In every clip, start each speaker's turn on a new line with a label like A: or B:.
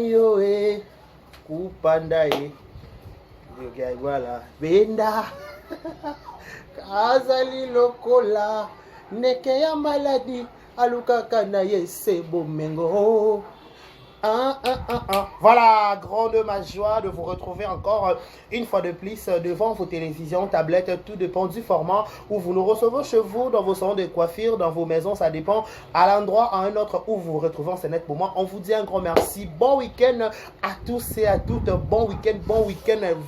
A: yo kupanda voilà benda kazali lokola neke ya maladi alukaka na ye se bomengo. Voilà, grande ma joie de vous retrouver encore une fois de plus devant vos télévisions, tablettes, tout dépend du format où vous nous recevez chez vous, dans vos salons de coiffure, dans vos maisons, ça dépend à l'endroit, à un autre où vous vous retrouvez, c'est net pour moi. On vous dit un grand merci, bon week-end à tous et à toutes, bon week-end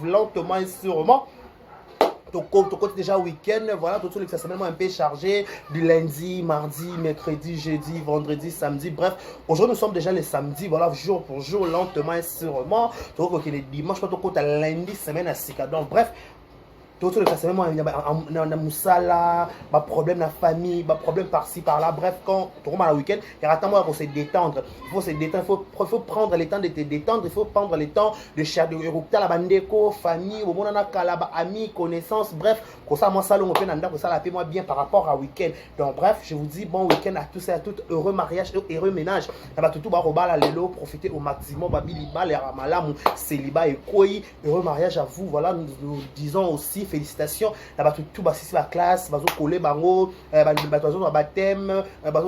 A: lentement et sûrement. Ton côté déjà week-end, voilà, tout le semaine un peu chargé, du lundi, mardi, mercredi, jeudi, vendredi, samedi, bref, aujourd'hui nous sommes déjà le samedi, voilà, jour pour jour, lentement et sûrement, tout le dimanche, tout le côté lundi, semaine à Sika, donc bref, tout le semaine, on a moussala, problème dans la famille, problème par-ci, par-là, bref, quand tu rentres le week-end, il y a un temps pour se détendre, il faut se détendre, il faut prendre le temps de te détendre, il faut prendre le temps de chercher la bandeko, famille, amis, connaissances, bref, comme ça, moi, ça, on peut que ça la paie moi bien par rapport à week-end. Donc, bref, je vous dis bon week-end à tous et à toutes, heureux mariage, heureux ménage. Profitez au maximum, célibat et koi, heureux mariage à vous, voilà, nous disons aussi félicitations là tout la classe bazo coller bango baptême bazo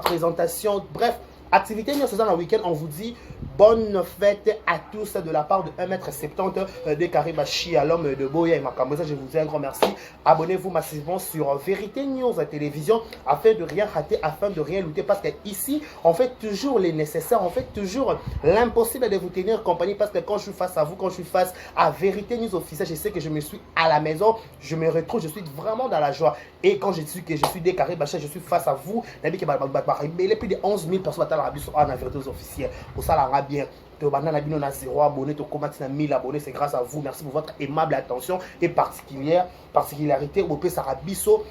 A: présentation, bref, activité ce dans le week-end. On vous dit bonne fête à tous de la part de 1m70 de Karibachi à l'homme de Boya et Makamboza. Je vous dis un grand merci. Abonnez-vous massivement sur Vérité News à télévision afin de rien rater, afin de rien louter, parce que ici on fait toujours les nécessaires, on fait toujours l'impossible de vous tenir compagnie, parce que quand je suis face à vous, quand je suis face à Vérité News officielle, je sais que je me suis à la maison, je me retrouve, je suis vraiment dans la joie. Et quand je dis que je suis des Karibachi, je suis face à vous, il y a plus de 11 000 personnes à la Vérité officielle. Pour ça, la bien. Tu as 0 abonnés, tu as 1000 abonnés, c'est grâce à vous. Merci pour votre aimable attention et particularité. Au pays Sarabiso.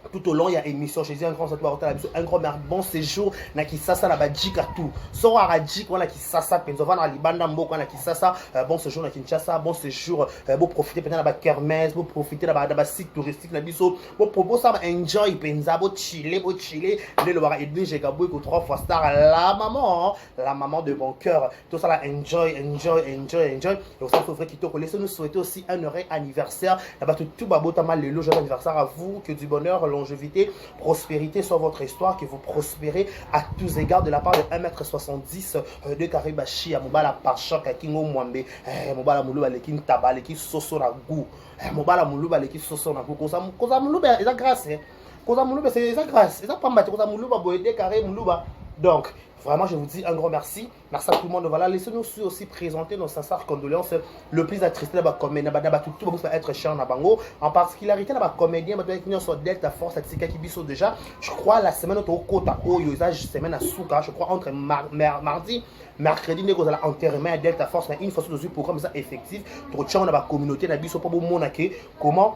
A: Tout au long, il y a émission. Je dis un grand bon séjour. Na qui ça na badjika tout. So aradjik wana qui ça penzo na libanda mboko na qui ça bon séjour na Kinshasa, bon séjour beau profiter peut-être na ba kermesse, beau profiter na ba site touristique na biso. Beau propos ça enjoy penza beau chiller le loira et j'ai gabou ko 3 fois star la maman de mon cœur. Tout ça là enjoy. Et ça faut vrai qui te laisser nous souhaiter aussi un heureux anniversaire. Na ba tout babota mal le joyeux anniversaire à vous, que du bonheur, longévité, prospérité soit votre histoire, que vous prospérez à tous égards de la part de 1m70 de Karibachi à Mobala Parchak à Kingo Mwambe, Mobala Moulouba Lekin Tabale qui soso na goût, Mobala Moulouba Lekin soso na goût, Koza Moulouba, c'est grâce, Koza Moulouba, c'est grâce, c'est pas mal, Koza Moulouba, Boédé, Carré Moulouba. Donc, vraiment, je vous dis un grand merci. Merci à tout le monde. Voilà, laissez-nous aussi présenter nos sincères condoléances. Le plus attristé, tout va être cher Nabango. En particularité, la comédien, sur Delta Force, à Tsika Kibiso déjà. Je crois la semaine au Kota Oyo, semaine à Souka, je crois entre mardi, mercredi, nous allons enterrer à Delta Force. Mais une fois sur le programme effectif, pour la communauté, comment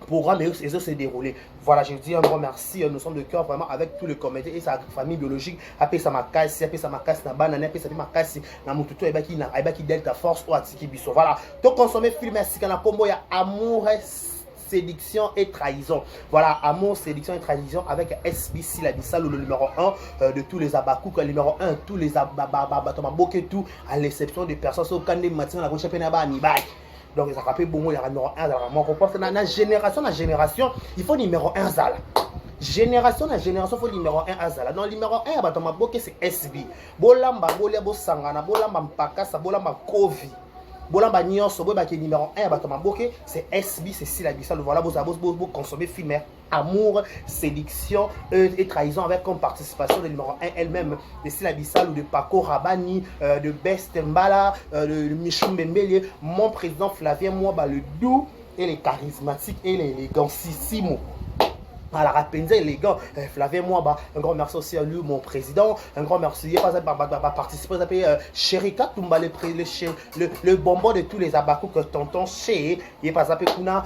A: programme et ça s'est déroulé. Voilà, je vous dis un grand merci. Nous sommes de cœur vraiment avec tous les comédiens et sa famille biologique. Après ça m'a cassé, na banane, après ça m'a cassé, na mututo et baki Delta Force ou Atiki Biso. Voilà. Donc consommer film merci kana combo ya amour, séduction et trahison. Voilà, amour, séduction et trahison avec SBC la Bissal, le numéro 1 de tous les abakou, le numéro 1 tous les abababababababoké tout à l'exception des personnes au Kandé Matin la Roche Penaba Nibai. Donc, ça rappelle bon, il y a numéro 1 dans la pense que dans génération, il faut numéro 1 Zala. Génération, il faut numéro 1 à Zala. Dans le numéro 1, c'est SB. Bolamba, Bolebo Sangana, Bolamba Mpakasa, Bolamba Kovi. Bolamba Nyonso, numéro 1, c'est SB, c'est si la Bissal. Voilà, vous consommez film amour, séduction et trahison avec comme participation de numéro 1 elle-même de Sila Bissal ou de Paco Rabani, de Best Mbala, de Michou Mbembele, mon président Flavien Mwaba, le doux et les charismatiques et les élégantsissimo. À la Rapenza élégant, Flavien Mwaba, un grand merci aussi à lui, mon président, un grand merci à participer à Sherika Tumba, le bonbon de tous les abakou que tonton chez, il est pas à Kuna,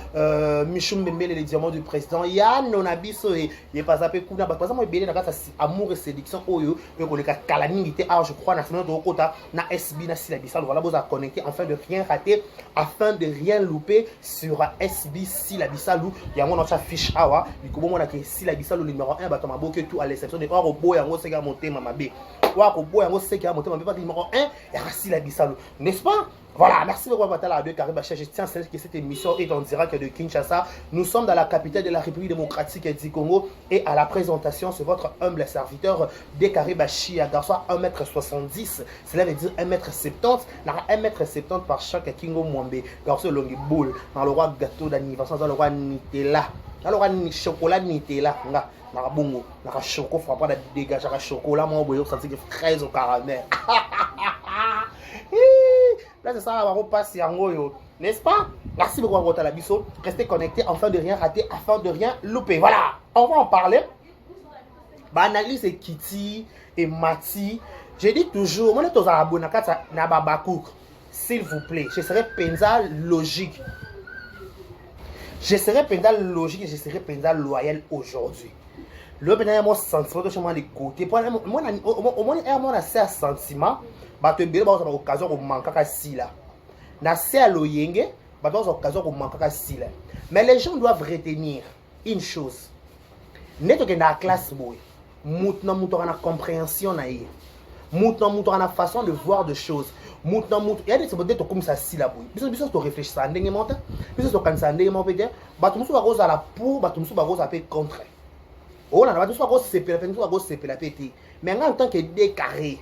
A: Michou Mbembele, les diamants du président, Yann Onabiso, il est pas à Kuna, par exemple, il y a amour et séduction, Oyo, et qu'on est calamité, je crois, national de Okota, na SB, na Sila Bissal, voilà, vous a connecté afin de rien rater, afin de rien louper sur SB, Sila Bissal, il y a mon autre fiche, si la Bissal le numéro 1, tout à l'exception de Orobo et Ango Sega Monté Mamabé. Wako boy yango seki ya motema pas numéro 1 et rasi la bisalo. N'est-ce pas? Voilà, merci beaucoup à la 2 Carré Bacha. Je tiens à savoir que cette émission est en direct de Kinshasa. Nous sommes dans la capitale de la République démocratique du Congo et à la présentation, c'est votre humble serviteur des Carré Bachi, à garçon 1m70, cela veut dire 1m70, 1m70 par chaque Kingo Mwambe. Garçon longue boule, dans le roi gâteau d'anniversaire, dans le roi Nutella, dans le roi chocolat Nutella, nga, dans le bongo, dans le chocolat, frappant de dégager le chocolat, moi, vous sentez que fraise au caramel. Là, c'est ça, on va passer en haut, n'est-ce pas? Merci beaucoup à la biso. Restez connectés afin de rien rater, afin de rien louper. Voilà, on va en parler. Bah, analyse et Kitty et Mati. Je dis toujours, moi, tous abonnés na Babakouk, s'il vous plaît, je serai penza logique. Je serai penza logique et je serai penza loyal aujourd'hui. Le pénal mon sentiment de moi de côté. Pour moi, au moins, on a ces sentiments. Bah, tu as l'occasion de manquer à sila. Na se à l'oyenge, bah, tu as l'occasion de manquer à sila. Mais les gens doivent retenir une chose. N'est-ce que dans la classe, maintenant, nous avons la compréhension. Maintenant, nous avons la façon de voir des choses. Maintenant, il y a des choses qui sont comme ça, sila. Bis tu réfléchis à un moment, bis tu penses à un moment, bah, tu me souviens à la pour, bah, tu me souviens à la contre. Oh, là, tu me la pété. Mais en tant que décarré,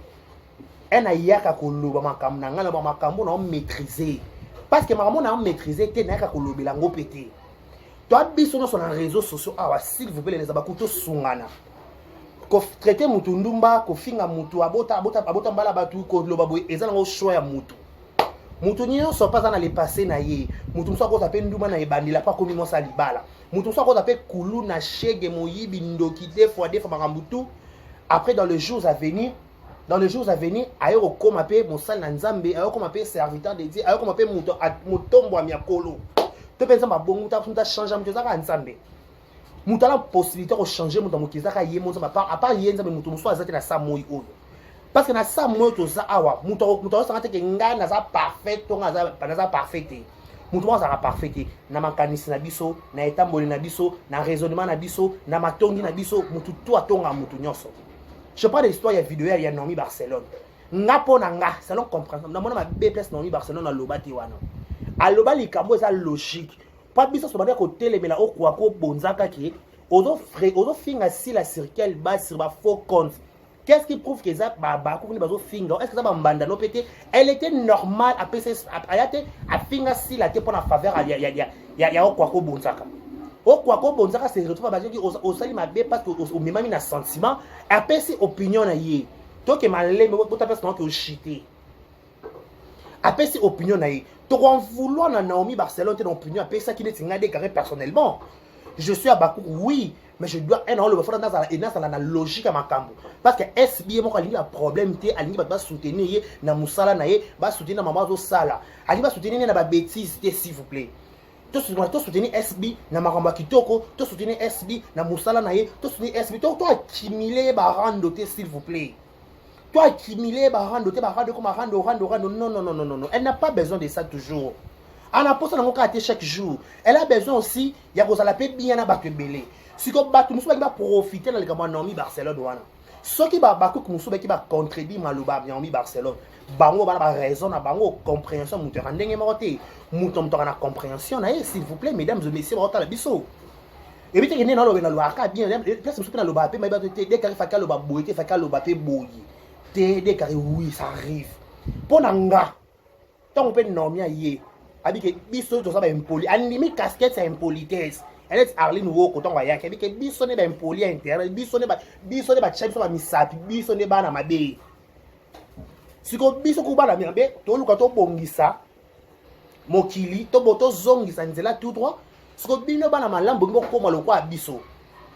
A: un ayaka koloba makambo na ngala makambo na maîtriser parce que makambo na maîtriser te na yaka koloba lango pété toi biso no sur les réseaux sociaux ah s'il vous plaît les abakuto sungana ko traiter mutu ndumba ko finga mutu abota mbala batu ko loba boy ezana ngo choix ya mutu nyo so pas na le passé na ye mutu so ko taper ndumba na ebandila pas komi mo sa libala mutu so ko taper kulu na shege moyibi ndoki des fois makambutu après dans les jours à venir. Dans les jours à venir, ayo ko mape mosal na nzambe, ayo ko mape serviteur de Dieu, ayo ko mape mutombo ya miakolo. To pensa mabongo ta changer muto za ka nzambe. Muto la possibilité de changer muto mokiza ka ye muto à part ye nzambe muto muso azaki na sa moyi oyo. Parce que na sa moyi to za awa, muto sa te nga na za parfait, to nga za parfait. Muto za parfait na makanisi na biso, na etamboli na biso, na raisonnement na biso, na matongi na biso, muto to atonga muto nyonso. Je parle de l'histoire, il y a vidéo, il y a Nomi Barcelone. Ngapo nanga, salon comprendre. Dans mon B+ Nomi Barcelone à Lobati wana. À Loba likambo ça logique. Pas bisa so bana côté les mela o kwa ko bonzaka ki ozo finga si la circle bas sur ba faux compte. Qu'est-ce qui prouve que ça ba ko ni bazo finga? Est-ce que ça ba mbanda no pété? Elle était normale à PC à finga si la te pour la faveur ya o kwa ko bonzaka. Au quoi qu'on bonzaka se retrouve à baser au sali mabe parce que au même na sentiment après si opinion na yé toi que malé mais votre personne que chité après si opinion na yé to en vouloir na Naomi Barcelone ton opinion après ça qui n'est pas déclaré personnellement je suis à Bakou oui mais je dois un le faire dans la logique à makambo parce que SB mo kali a problème té alingi ba soutenir na musala na yé ba soutenir maman zo sala ali ba soutenir na ba bêtise s'il vous plaît. To soutenir SB na makambo kitoko, to soutenir SB na musala na ye, to soutenir SB, to accumuler ba randoté s'il vous plaît. To accumuler ba randoté comme rando. Non. Elle n'a pas besoin de ça toujours. Elle a pas besoin de chaque jour. Elle a besoin aussi ya ko sala pe bien na ba belé. Si ko ba tout musu ba profiter dans le gambo Nomi Barcelone wana. Ce qui va ba ko musu ba qui va contredire maloba Nomi Barcelone. Bango ba raison na bango compréhension mutu randenge moté mutu na compréhension na s'il vous plaît mesdames et messieurs ba la biso et bien que na lo na lo aka bien place mutu na lo ba pe ma ba te dès qu'il fa ka lo ba boité fa ka lo ba pe boyi te dès que oui ça arrive pona nga tant pe nomia yé abi ke biso to ça ba impoli animi casquette c'est impolitesse elle est Arline Woko tant ya ke bi ke biso ne ba impoli intérieur biso ne ba chef so ba misapi biso ne ba na mabe. Si ko biso ko bana miambe to luka to bongisa mokili to boto zongisa nzela tout droit si ko bino bana malambo ngo ko maloko biso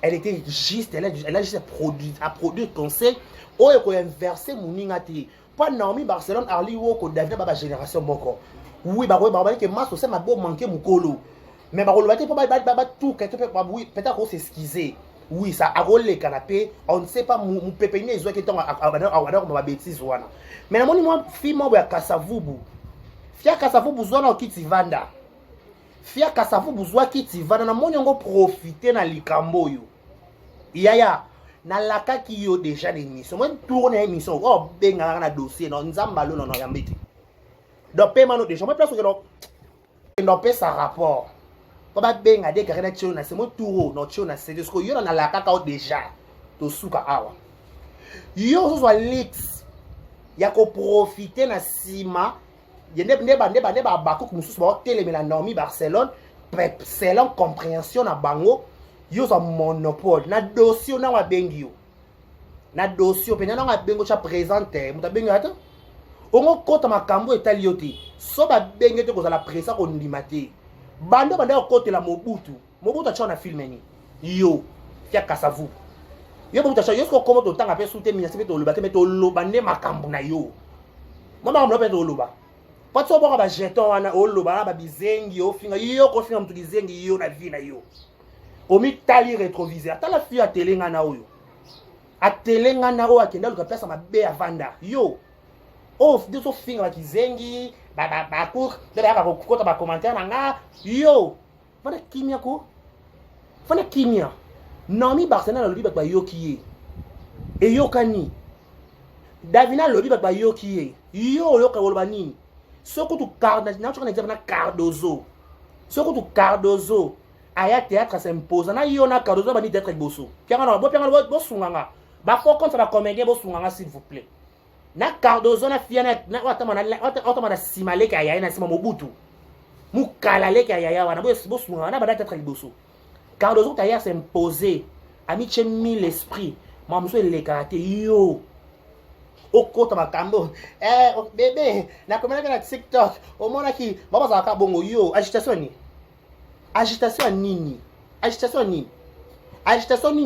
A: elle était juste elle a juste produit conseil oyo ko inverser muninga te pas Naomi Barcelone Arli Woko David baba génération moko oui ba que maso c'est ma beau manquer mukolo mais ba ko lobate pas tout quelque peu oui peut-être qu'on s'excuser. Oui, ça a roulé le canapé. On ne sait pas, mon pépé n'est pas qui est en bêtise. Mais la moi, fille, moi, Kassavubu. Fia Kassavubu, zona qui t'y vanda. Fia Kassavubu, zona qui t'y vanda. Na mon yongo profiter na likambo yo. Yaya, na laka ki yo déjà l'émission moi tourner émission oh benga na dossier non nzamba lo non yambiti donc paiement no déjà moi place que non paie sa rapport ba benga de carré na tio na c'est moi touro non tio na c'est ce que yo na laka ka déjà to suka awa yo so leaks ya ko profiter na sima yende neba bako kumususu ba telemela Naomi Barcelone selon compréhension na bango yo za monopole na dossier na wa bengi yo na dossier pena na bengo cha présenter muta bengi ata ongo kota makambo etali yo te so ba bengi te ko za la presa ko ndimate bando ko la Mobutu acha na filmeni yo fia kasavu yo Mobutu acha yo ko komo to tanga pe soute minasi pe to loba te me to loba ne makambo na yo mama mlo pe to loba pas so ba jeton wana o loba ba bizengi o finga yo ko finga mtu bizengi yo na vie na yo omi tali rétroviseur tala fi a telenga na oyo a telenga na o akenda luka pesa mabe avanda yo oh de so finga ba kizengi ba ko de ba ko kota ba commentaire na nga yo fana kimia ko fana kimia Naomi Barcelone lobi ba yo kiye e yo kani Davina lobi ba yo kiye yo ka woloba nini soko tu Cardozo na tu kana Cardozo soko tu Cardozo aya théâtre s'impose na yo na Cardozo bani d'être bosso pianga na bo sunganga ba fo contre la comédie bo sunganga s'il vous plaît na Cardozo na fiana na otama na simale ka ya na sima Mobutu mukala le ka ya wana bo sunganga na ba d'être bosso Cardozo ta ya s'imposer ami chemi l'esprit mamso le karaté yo okota makambo bébé na komena na TikTok o mona ki baba za ka bongo yo agitation nini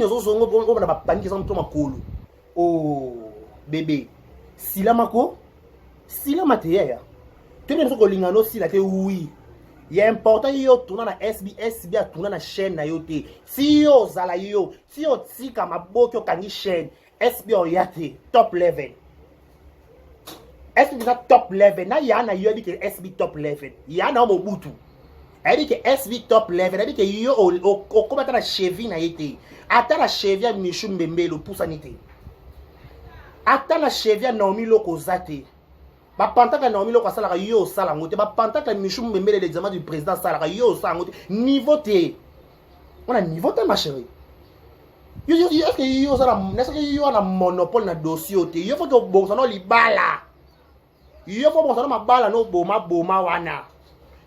A: zo zongo bongo na bapangi za mto makolo oh bébé sila mateya tene nso kolingano sila te oui il est important yo tuna na SBS bien tuna na chaîne na yo te si yo zala yo si yo tika maboki okangi chaîne SBS yate top level SB top level na ya na yo bi ke SB top level ya na Mobutu elle dit que SB top level elle dit que yo o komata na cheville na yete ata na cheville Michou Mbembelo pusanité ata na cheville Naomi Loko zate ba pantaka Naomi Loko sala yo sala ngote ba pantaka Michou Mbembelo l'examen du président sala yo sala ngote niveau te on a niveau te ma chérie yo est-ce que yo sala est-ce que yo na monopole na dossier te yo faut que bonza no libala yo faut bonza no mabala no boma wana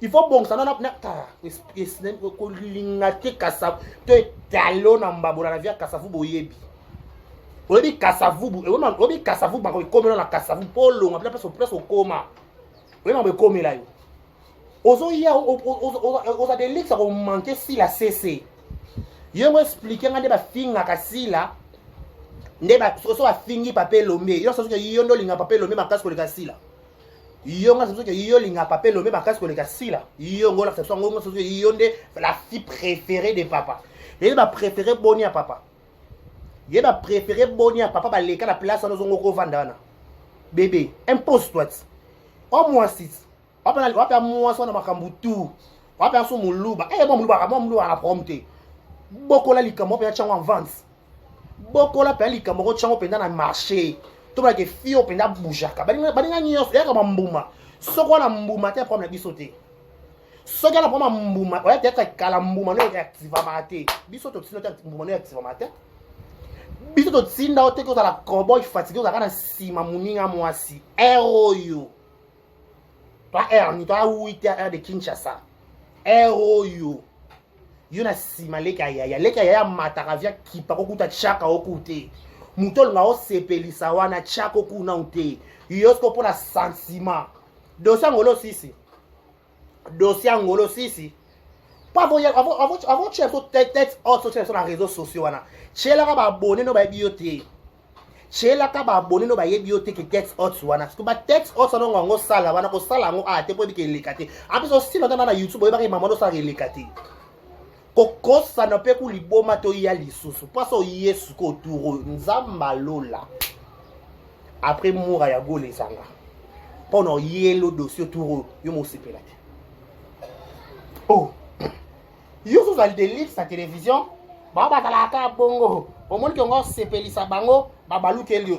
A: il faut bon ça na ko lingate kasa to talo na mbabo na via kasavu boyebi obi kasavu obi kasavu ba ko komela na kasavu polo ngapela place okoma we ma be komela yo ozo ya oza de lix ko manquer si la CC yo expliquer ngande ba finga kasila ndeba so a fingi papel lomé yo so que yo ndo linga papel lomé makasi ko le kasila yo nga sazo ke yo linga papel lomé bakasi ko le kasila yo ngola sazo ngo sazo yo nde la fille préférée de papa et ba préféré boni à papa ye ba préféré boni à papa ba leka la place na zongo ko vandana bébé impose-toi au moins 6 wapa moi so na makambutu wapa so muluba bon muluba na prompte bokola likamo pe chango en vente bokola pe likamo ko chango pe na marché to ba ke fio pe na bujaka balinga nyonso ya kama mbuma soko na mbuma te problème biso te soko na problème mbuma oya te kala mbuma no activement te biso to tsino te mbuma no activement te biso to tsinda o te ko la cowboy fatigué o kana sima muninga mwasi eroyo to ni to 8 heures de Kinshasa eroyo yo na sima leka ya mataka via kipa ko kuta chaka okute mutol nga o sepelisa wana chako kuna ute yosko pona sentiment dossier ngolo sisi pa avo chef so tête autre sur les réseaux sociaux wana chela ka ba abonné no ba biote chela ka ba abonné no ba biote ke tête autre wana parce que ba tête autre no ngo sala wana ko sala ngo ate po bi ke lekate en plus aussi no na YouTube ba ke mama no sa lekate koko ça ne peut pas liboma to ya lisusu parce que yesu ko turo nzamba lola après moura ya go les sanga pendant yelo dossier turo yo mo sepela oh yo so al de lire sa télévision Ba batalaka bongo. Omoni ki ongo sepelisa bango babalukeli yo.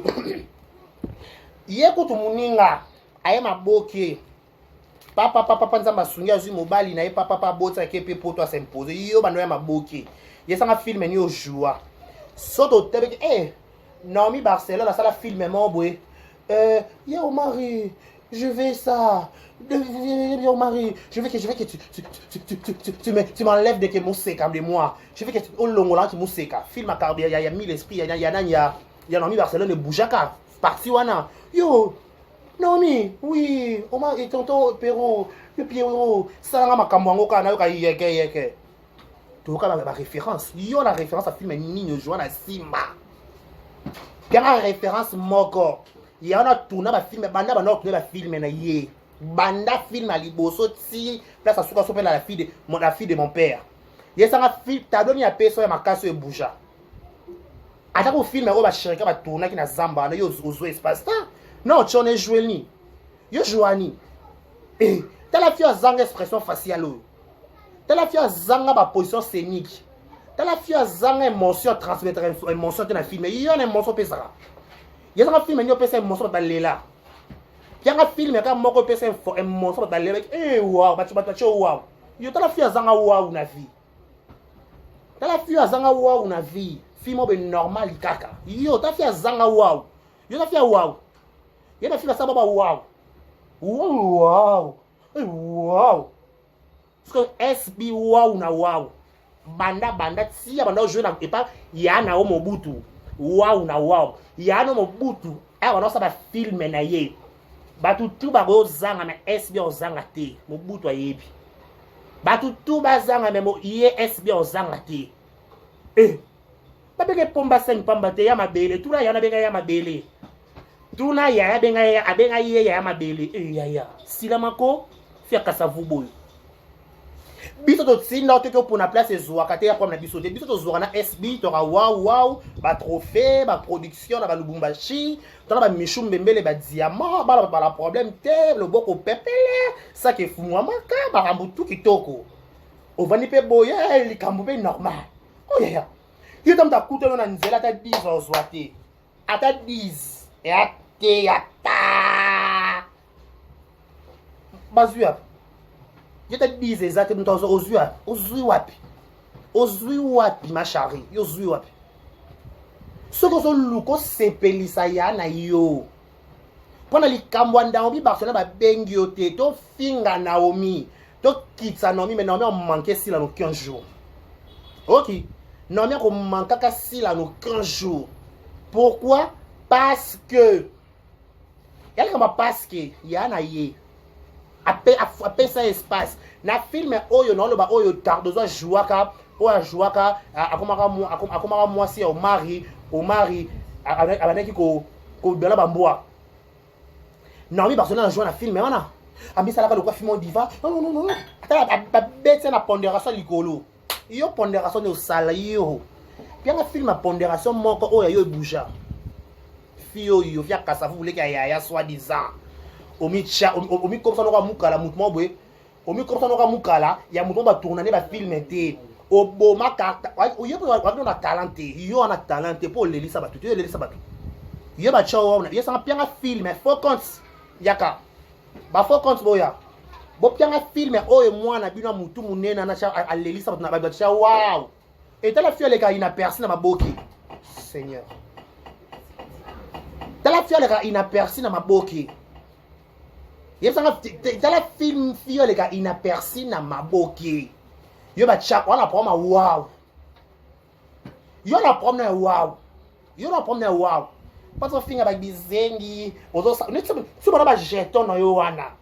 A: Ye kutu muninga aye maboke. Papa nzamba sungi azwi mobali na ye papa botsa ke pe poto s'impose. Yo bando ya maboke. Ye sanga film ni ojua. Soto tebe Naomi Barcelone a ça la film boy. Yo mari, je vais ça. Yo mari, je veux que tu m'enlèves de que mon seka de moi. Je veux que tu au longola tu mon seka. Film à cardio y a mille esprits, y a Naomi Barcelone de Boujaka. Parti wana. Yo Naomi, oui, Omar et tonton Perro, le Pierrot, ça nga makambo ngo kana yo ka yeke. To ka ba référence. Yo la référence à film ni Joana Sima. Bien la référence moko. Il y en a tourné ba film banda ba tourné ba film na yé. Banda film à liboso ti place à souka sopela la fille de mon père. Yé ça nga film tableau ni a personne ma kaso e bouja. Ata ko film ba shirika ba tourner ki na zamba na yo ozo espace ta. Non, tu en es joué ni. Yo jouani. T'as la fille à zanga expression faciale. T'as la fille à zanga ba position scénique. T'as la fille à zanga émotion transmettre émotion dans le film. Il y a une émotion pesara. Il y a un film qui a une émotion dans l'éla. Il y a un film qui a une émotion dans l'éla. Wow, tu wow. Yo t'as la fille à zanga wow na vie. T'as la fille à zanga wow na vie. Film normal kaka. Yo t'as fille à zanga wow. Yo t'as fille à wow. Il y a une fille à zanga wow. Wow. Wow. Parce que SB wow na wow. Banda tia banda jouer na epa ya na o Mobutu. Wow na wow. Ya na Mobutu. A wana sa ba film na ye. Batu tu ba go zanga na SB o zanga te. Mobutu ayebi. Batu tu ba zanga memo ye SB o zanga te. Ba beke pomba sen pamba te ya mabele. Tu la ya na benga ya mabele. Tu na ya benga ya abenga ye ya mabele. Ya. Silamako fia kasavuboy. Biso to tsinda to ko pona place ezwa kate ya kwa na biso te biso to zwa na SB to ra wow ba trophée ba production na ba Lubumbashi to na ba Michou Mbembele ba diamant ba la problème te le boko pepele ça ke fumwa maka ba rambutu kitoko ovani pe boye likambo pe normal ya yo tam ta kuto na nzela ta 10 ozwa te ata 10 ya te ya ta bazua. Je te dis exactement ozui wapi ma chérie ozui wapi soko zo luko sepelisa ya na yo pona likambo Naomi Barcelone ba bengi yo te to finga Naomi to kitsa Naomi mais Naomi on manquait si la no 15 jours. OK, Naomi on manquait si la no 15 jours. Pourquoi? Parce que elle comme parce que ya na ye apé ça espace na film oyo na loba oyo tardozo jouaka oya jouaka akomaka mwasi au mari abaneki ko bela bamboa Naomi Barcelone joue na film wana ambisa la ko film diva non ata ba bête na pondération likolo yo pondération au sala yo bien na film a pondération moko oyo yo bouja fio yo via kasavu voulait qu'il y a soi disant omi comme ça no ka mukala mutmo boy omi comme ça no ka mukala ya mutmo ba tourner ba film te oboma karta yo ko na talent yo na talent pour lelisa ba tout yo lelisa ba yo ba chawo na yo sa pianga film faut compte yaka ba faut compte boya bo pianga film oyo mwana bino mutu munena na cha alelisa ba na ba cha wow et la fille le ka ina personne na maboki Seigneur la fille le ka ina personne na maboki. Yep ça la film fille les gars inaperçu na maboki. Yo ba chak on a prendre wow. Yo na prendre wow. Yo na prendre wow. Pas of finger ba bizengi, ozo sa. Ne tu ba jeton na yo wana.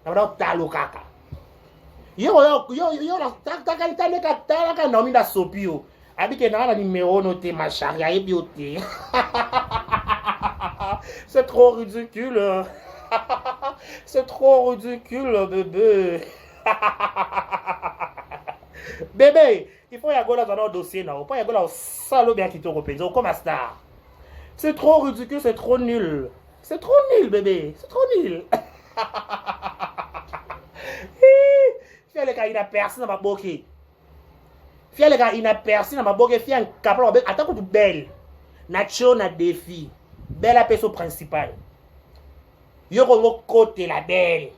A: Na ba talo kaka. Yo na ta ne ka ta ka Naomi da sopio. Abi ke na numéro noté ma charia et bioté. C'est trop ridicule. C'est trop ridicule, bébé. Bébé, il faut y aller dans notre dossier, non? Il faut y aller dans salaud bien qui te représente comme un star. C'est trop ridicule, c'est trop nul. C'est trop nul, bébé. C'est trop nul. Fais le cas, il a personne dans ma bouquet. Fia les gars inaperçu na maboke fia un capable attends que belle. Nacho na défi. Belle apeso principal. Yo ko côté la belle.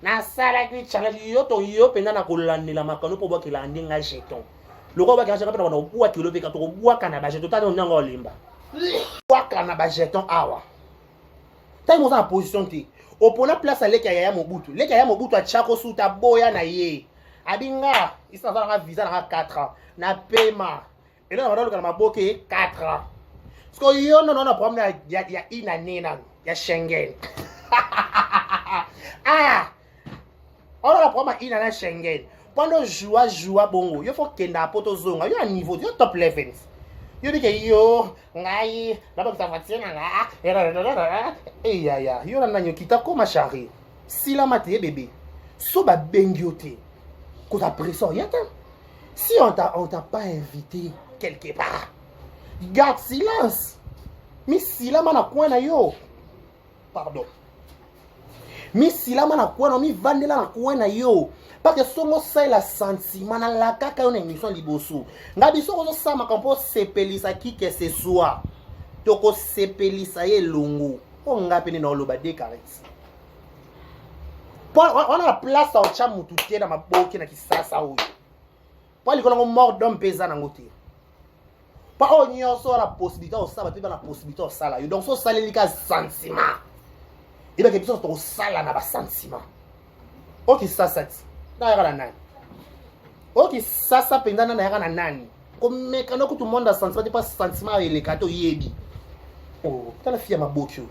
A: Na sala ki challenge yo to yo penda na kolandela makano po boki landi nga jeton. Loko ba ka jeton na bua kilo be ka to bua kana ba jeton ta nanga olimba. Bua kana ba jeton awa. Ta mo sa position ti. Opona place à leka ya Mobutu. Leka ya Mobutu a chako suta boya na ye. Abinga, il s'en va visa na 4 ans. Na paiement. Et là on va dans le maboke 4 ans. Parce que yo non problème ya une année na ya Schengen. Ah. On a la problème une année Schengen. Pendant joua bongo, il faut kenda poto zonga. Yo a niveau, yo top level. Yo dit que yo ngai d'abord ça va tirer nga. Eh ya yo na nanyo kita koma chari. Si la maté bébé. So ba bengioté. Qu'on t'a pression rien. Si on t'a pas invité quelque part. Garde silence. Mi sila mana kwena yo. Pardon. Mi sila mana kwena mi vandela na kwena yo. Parce que songo ça la sentiment na la kaka une émission liboso. Ngabi songo ça ma kampo sepelisa qui que ce soit. Toko sepelisa ye longo. O ngapi ni na loba de caresse. On a la place au chamu tutie na maboki na kisasa huyo. Pour likolo mort d'homme pesa na ngote. Pas on y a la possibilité au sabbat, la possibilité au sala. Donc so salé lika sentiment. Et bien quelque chose au sala na ba sentiment. OK ça na yaka na nani. OK ça pendana na yaka na nani. Comme mekano ko tout le monde a sentiment pas sentiment et les kato yebi. Oh, tala fia maboki yo.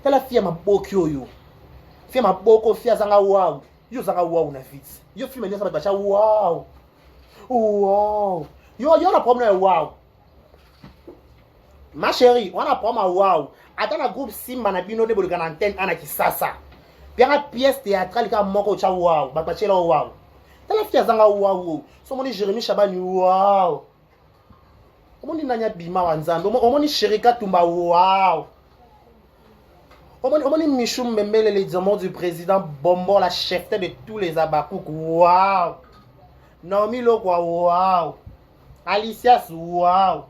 A: Tala fia maboki yo. Fia maboko fia zanga wow. Yo zanga wow na vite. Yo filme nesa ba wow. Wow. Yo na problème wow. Ma chérie, on a problème wow. Attends la groupe Simba na bino de bolika na antenne ana kisasa. Bien la pièce théâtrale ka moko cha wow. Ba chela wow. Tala fia zanga wow. So moni Jérémy Chabani wow. Omoni nanya bima wa nzambe. Omoni Sherika Tumba wow. Omoni Michou Mbembele les diamants du président Bombo la chef de tous les abakouk wow. Naomi Lokwa wow. Alicia wow.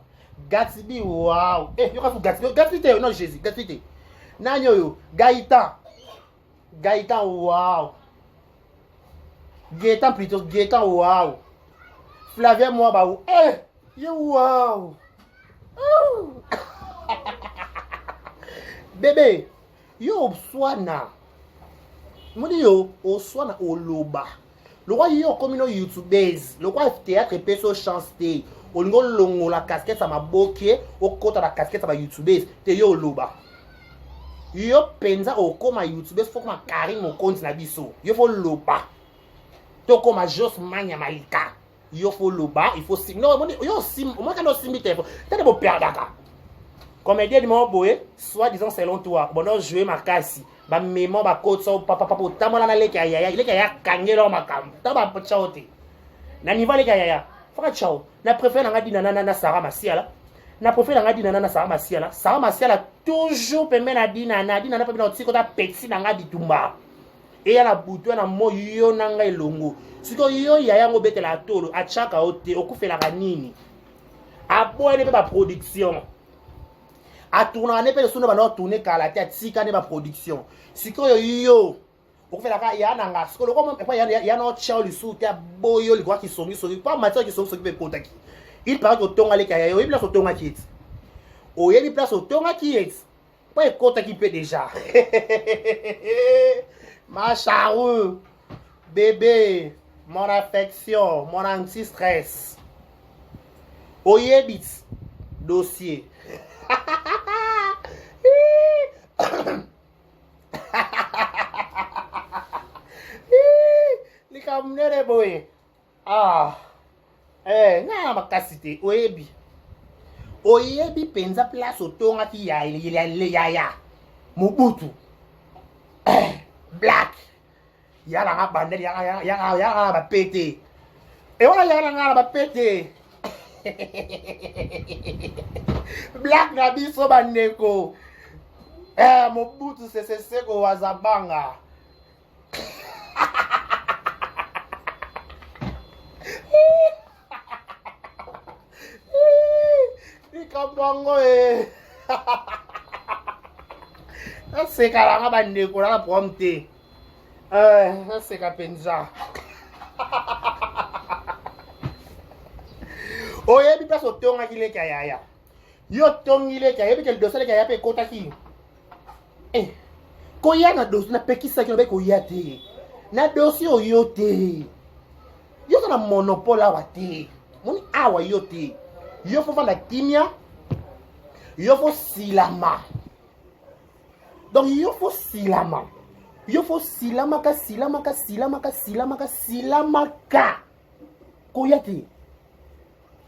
A: Gatsby wow. Eh, yo ka fu Gatsby non Jésus, Gatsby. Nanyo yo, Gaëtan wow. Gaëtan plutôt, Gaëtan wow. Flavien Mwaba wow. Eh, yo wow. Bébé, yo swana. Modi yo, o swana oloba. Le roi yo comme une youtubeuse, le roi théâtre peso chanté. O lingo longo la casquette ça m'a boqué, au côté la casquette ça m'a youtubeuse, te yo loba. Yo penza o comme youtubeuse faut que ma Karim mon compte na biso. Yo faut loba. To comme Jos Manya Malika. Yo faut loba, il faut sim. Non, yo sim, moi quand on sim téléphone, t'as de beau perdaka. Comédien de mon boy, soit disant selon toi, bon non jouer ma casse. Ba mémoire ba côte so papa tamona na leka yaya, leka ya kangelo makam. Ta ba chaote. Na niveau leka yaya. Faka chao. Na préfère nga dina na Sarah Masiala. Na préfère nga dina na Sarah Masiala. Sarah Masiala toujours pembe na dina na pa bina otiko ta petit na nga ditumba. Et ya la butu na mo yo na nga elongo. Siko yo yaya ngo betela tolo achaka ote okufela kanini. Aboye ne ba production. A tourner ne pe sono ba no tourner kala te tika ne ba production. Siko yo okufela ka ya nanga siko loko pa ya no chao lisu te boyo likwa ki songi pas matière ki songi pe potaki. Il paraît que tonga le kaya yo il place au tonga kit. O ye place au tonga kit. Pas ekota ki pe déjà. Ma charou bébé, mon affection, mon anti-stress. Oyebit dossier. Likamnere boy. Ah. Nga makasite oyebi. Oyebi penza place otonga ki ya. Mobutu. Black. Yala nga bandel ya ba pété. Et voilà yala nga ba pété. Black na biso bandeko. Mobutu seko wazabanga. Likamwango c'est carrément bandé pour la prompter. C'est capenza. Oye, bi place au tonga qui le kaya. Yo tongi le kaya, bi quel dossier kaya pe kota ki. Koya na dossier na peki sa ki no be koya te. Na dossier o yo te. Yo na monopole awa te. Moni awa yo te. Yo faut faire la kimia. Yo faut silama. Donc yo faut silama. Yo faut silamaka.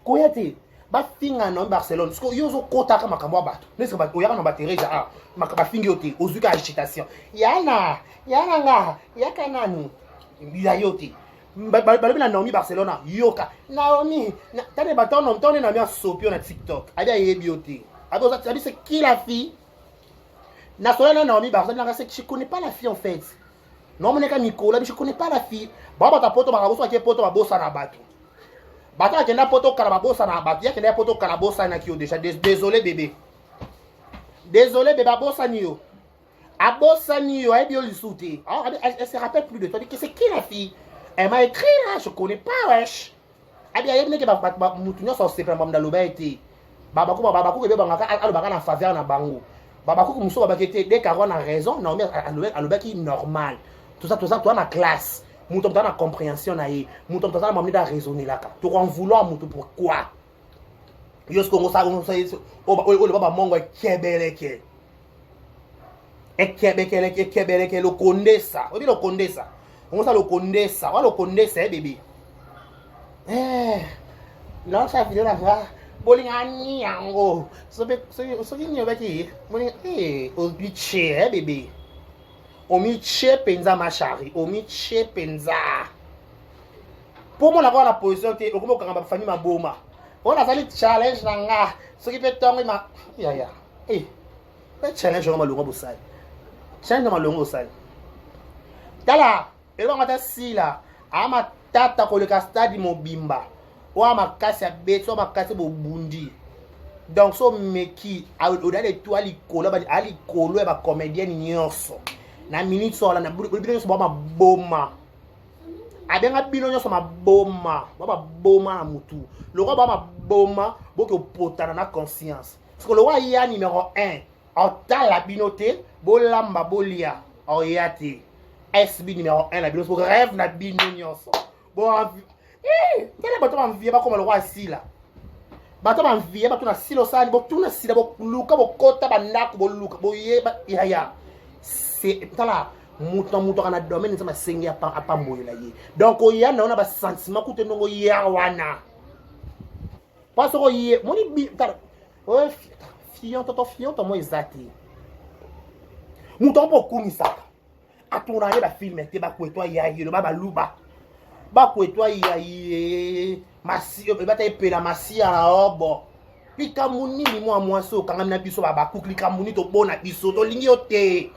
A: Koyate. Ba finga no Barcelone. Parce que yo zo kota ka makambo bato. Neske ba oyaka no batereja makaba fingi yote. Ozuka agitation. Yana nga. Yaka nanu. Ya yote. Balobi na Naomi Barcelona. Yoka. Naomi. Tane bato no tone na mia sopio na TikTok. Abia yebi yote. Abo ça dit c'est qui la fille? Nasola Naomi Barcelona, je connais pas la fille en fait. Non, mon école Nicolas, je connais pas la fille. Baba ta poto baba bosa ke poto babosa na bato. Bata kenda poto karababosa na bato. Ya kenda poto karabosa na kio déjà. Désolé bébé. Désolé bébé babosa niyo. Abosa niyo ai bio lisouté. Elle se rappelle plus de toi. C'est qui la fille? Elle m'a écrit là, je connais pas wesh. Abi aye neke ba mutunyo so se prendre dans loba été. Baba ko ke bangaka alobaka na faveur na bango. Baba ko muso baba kete dès qu'aron a raison, non mais alobaki normal. Tout ça toi na classe. Muto na compréhension na ye. Muto na mamni da raisonner là ka. Tu en vouloir muto pourquoi? Yo ce qu'on ça o baba mongo kebeleke. Kebeleke lo kondesa. Obi lo kondesa. On ça lo kondesa. Wa lo kondesa bébé. Non ça vidéo là va. Bolingani yango. So ni obaki. Boling obiche bébé. Omiche penza ma chérie. Omiche penza. Pour moi la position te okomo kanga famille ma boma. On a sali challenge nanga. Ce qui peut tomber ma ya. Challenge ngoma longo bosai. Challenge ngoma longo bosai. Tala, elo ngata sila. Ama tata ko le stade mobimba. Wa makasi ya beto makasi bobundi. Donc so meki au-delà de toi likolo ba comédienne nyonso. Na minute so la na bino so ba boma. Abenga bino nyonso ma boma. Ba boma na mutu. Le roi ba boma boko potana na conscience. Parce que le roi ya numéro 1. En ta la binote, bolamba bolia. En yate. SB numéro 1 la bino pour rêve na bino nyonso. Bon quel bateau m'envie pas comme le roi assis là. Bateau m'envie pas tout na silo sani, bo tout na sila bo luka bo kota ba ndako bo luka bo yeba ya. C'est tala muto kana domaine nzama sengi apa moyela ye. Donc oya na ona ba sentiment ku te ndongo ya wana. Parce que ye moni bi tala. Oh fion moi ezati. Muto po kunisa. Atuna ye ba film te ba kwetwa ya ye ba luba. Ba kwetwa ya ye masi ba ta epela masi ya obo. Likamuni ni moi so kanga na biso ba kuki likamuni to bona biso to lingi ote.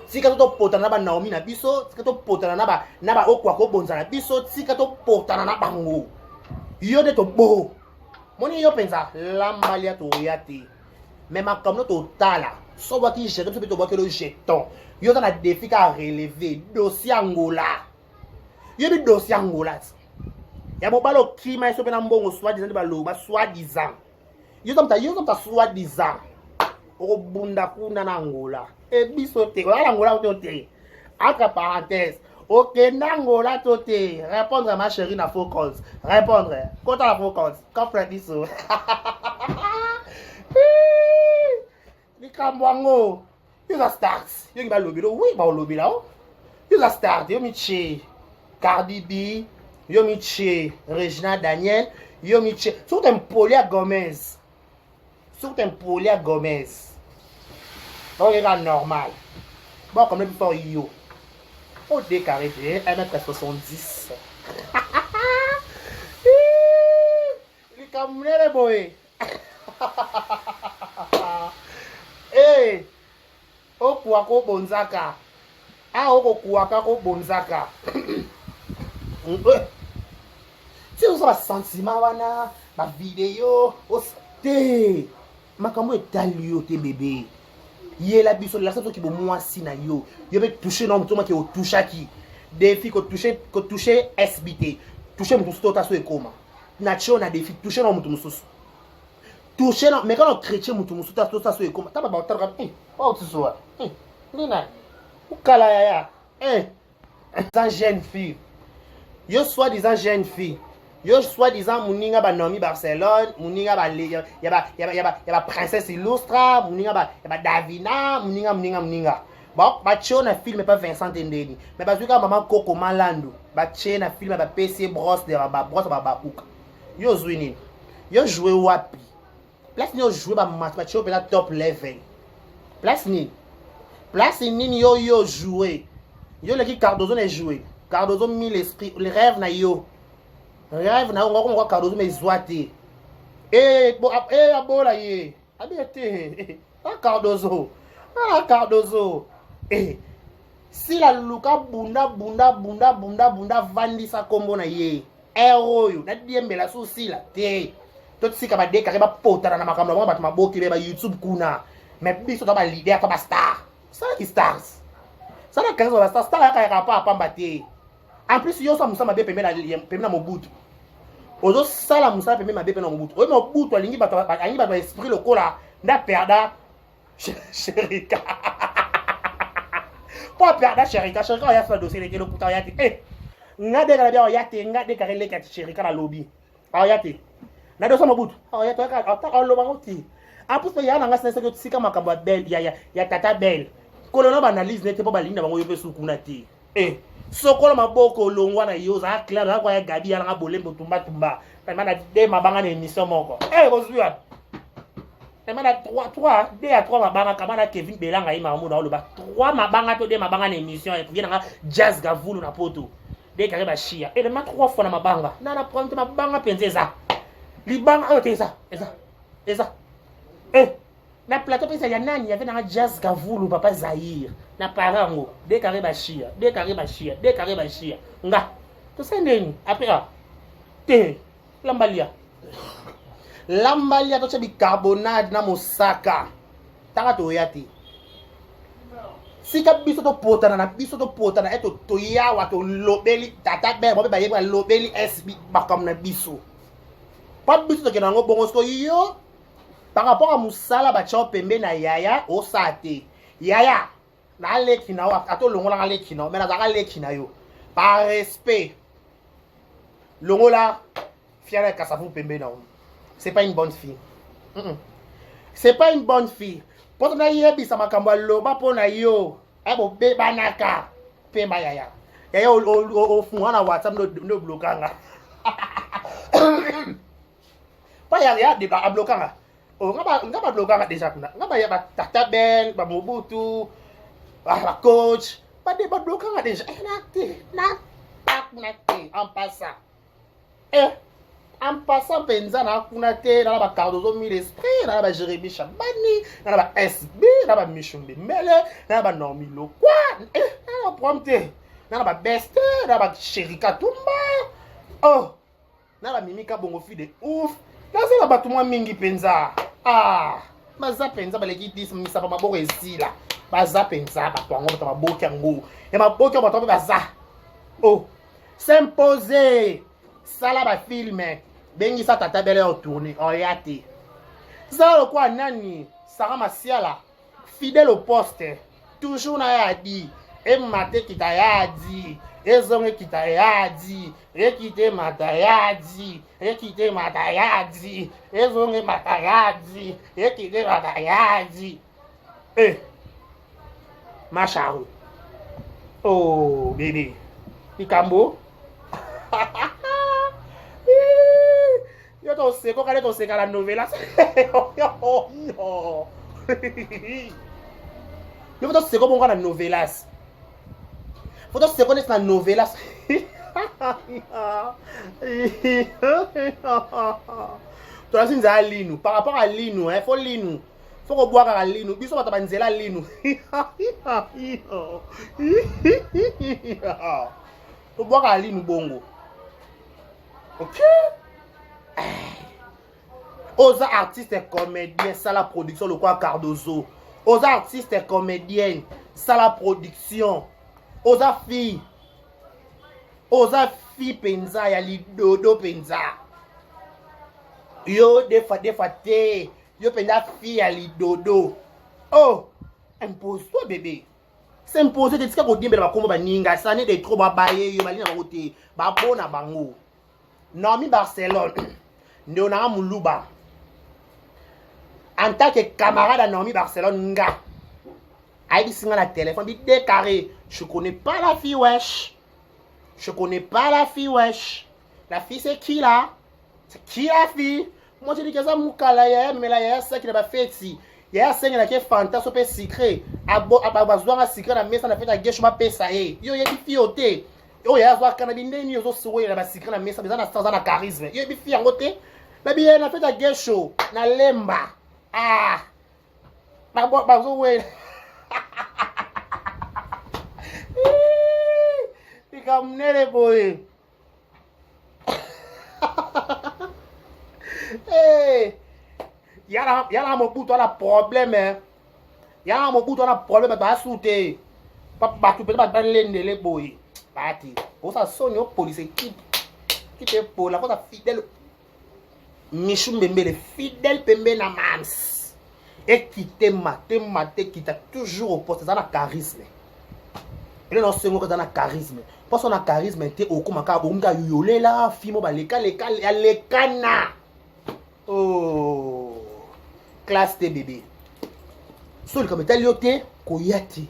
A: Sika to potana ba Naomi na biso, sika to potana na ba okwa ko bonza na biso, sika to potana na bango. Yo de to bo. Moni yo pensa lamba lia to yate. Mais ma comme to tala. So ba ki jeton to ba ke le jeton. Yo na défi ka relever dossier Angola. Yo bi dossier Angola. Ya bo balo kima so pena mbongo soi-disant ba lo ba soi-disant. Yo ta soi-disant. O bunda kuna na Angola. E biso te, wala Angola te. Entre parenthèses. Ok, Nangola tote. Répondre ma chérie na faux calls. Répondre. Quand la faux calls. Quand frère dit ça. Ni kamwango. You a start. You ba lobby lo. Oui, ba lobby là. You a start. Yo miche. Cardi B. Yo miche. Regina Daniel. Yo miche. Sur un Polia Gomez. Donc il est normal. Bon, comme le before you. Au décarré, 1m70. Il est comme les boys. Eh, au Kouako Bonzaka. Ah, au Kouako Bonzaka. Si vous avez un sentiment, ba vidéo te makambo etali yo te bébé yela biso la sato ki bo mwasi na yo yo be toucher non mutoma ki o touchaki défi ko toucher SBT toucher mutu tota so ekoma na cho na défi toucher non mutu mususu toucher non mais quand on chrétien mutu mususu tota so ekoma taba ba otara oh tu sois nina ukala ya ça jeune fille yo soi-disant jeune fille yo soi-disant muninga ba nomi Barcelone muninga ba ya ba princesse illustra muninga ba Davina muninga ba cho na film pas Vincent Ndeni mais ba zuka maman Coco Malando ba che na film ba PC brosse de ba brosse ba uka yo zwini yo jouer wapi place ni yo jouer ba match ba cho pela top level place ni yo jouer yo le ki Cardozo na jouer Cardozo mille esprit le rêve na yo ngoko Cardozo me zoate abola ye abete Cardozo si la luka bunda vandisa kombo na ye oyo na diembela so sila te to tsika ba dekare ba potana na makambo ba batuma boki ba YouTube kuna mais biso to ba leader to ba star ça qui stars ça na kazo ba star ya pa pamba te en plus yo so musama be pembe na Mobutu ozo sala musala pembe mabe pe na Mobutu oyo Mobutu alingi bato esprit lokola nda perda Sherika po perda Sherika ya fa dossier le lokuta ya te ngade kala bia ya te ngade kala le ka Sherika na lobby ya te na doso Mobutu ya to ka loba ngoti en plus ya na ngasa se sika makambo belle ya tata belle kolono ba analyse nete po balinda bango yo pe sukuna te sokolo maboko longwa na yo za clair na kwa ya gabi ya nga bolembo tumba mana de mabanga na émission moko bozua mana 3 de ya 3 mabanga kamana Kevin Belanga ima mu na oloba 3 mabanga to de mabanga na émission et bien nga Jazz Gavulu na poto de kare ba shia et ma 3 fois na mabanga na prendre mabanga penzeza libanga ote eza na plateau pesa ya nani ya vena Jazz Gavulu papa Zahir na parango de kare ba shia nga to sendeni après te lambalia to che bicarbonate na mosaka tanga to yati sika biso to potana eto to yawa to lobeli tata be bo ba yeba lobeli SB bakam na biso pa biso to kenango bongo so yo par rapport à musala ba cho pembe na yaya o sate yaya na leki na wa ato longola nga leki na mais na zaka leki na yo par respect longola fiara kasafu pembe na c'est pas une bonne fille c'est pas une bonne fille poto na yebisa makambo loba pona yo ebo beba naka pemba yaya o funga na WhatsApp no blokanga pa ya de ba blokanga ngaba blokanga déjà kuna ngaba ya ba tata belle ba Mobutu ba coach ba de ba blokanga déjà na te en passant en passant penza na kuna te na ba Cardozo mille esprit na ba Jérémy Chabani na ba SB na ba Michumbe Mele na ba Normi Lokwa na prompte na ba Best na ba Sherika Tumba na ba Mimika Bongo fi de ouf na za ba tumwa mingi penza maza penza baleki dis misa pa maboko esila baza penza ba twango ba maboki yango ya maboki ba to baza s'imposer sala ba filme bengi sa tata belle en tournée en yate ça quoi nani Sarah Masiala fidèle au poste toujours na yadi et maté kitayadi ezonge kitayadi ekite matayadi ezonge matayadi ekite matayadi macharu bébé ikambo yo to seko kale to seka la novela yo to seko bonga na novelas foto seko na novelas to la sinza linu par rapport à linu faut linu faut ko boire à linu biso bata banzela linu to boire à linu bongo ok Aux artistes et comédiens, ça la production, le quoi Cardozo. Aux artistes et comédiennes, ça la production. Aux filles. Aux filles penza, ya li dodo penza. Yo, des fois, te. Yo penza fille ya li dodo. Oh, impose-toi, bébé. C'est imposé de dire que va comme baninga, ça n'est de trop babaye, yo malina baote, babona bango. Nomi Barcelone. Ndona Moulouba. En tant que camarade à Naomi Barcelone, nga. Aïe, si on a la téléphone, dit décarré. Je connais pas la fille, wesh. Je connais pas la fille, wesh. La fille, c'est qui là? C'est qui la fille? Moi, je dis que ça, moukala, y'a, mais là, y'a ça qui n'a pas fait ici. Y'a ça qui n'a pas fait fantasme, peu secret. Abazouan a secret, la messe, on a fait la gueule, je m'appelle ça, yo, y'a des filles au thé. Yo, y'a ça, quand on a dit, n'y a pas de souhait, la secret, la messe, mais on a charisme. Yo, y'a des filles en côté. La bien, on a fait la gueule show, na lemba. Ah! Ouais. Il a amené les boys. Hey! Il y a mon bout, on a problème, hein. Il y a mon bout, on a problème, tu as sauté. Papa, tu peux pas les boys. Parti. Pour ça, sonne au police, qui te pour la fois fidèle. Michou Mbembe, le fidèle Pembe na mams. Et qui qui t'a toujours au poste, dans le charisme. Et là, c'est dans le charisme. Parce qu'on a charisme, t'es au kumaka, bonga yole là, fimo ba leka, lekana. Oh, classe T bébé. So, comme tel yote, koyati.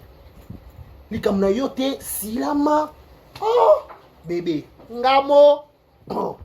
A: Li comme na yote, silama. Oh, bébé, ngamo. Oh.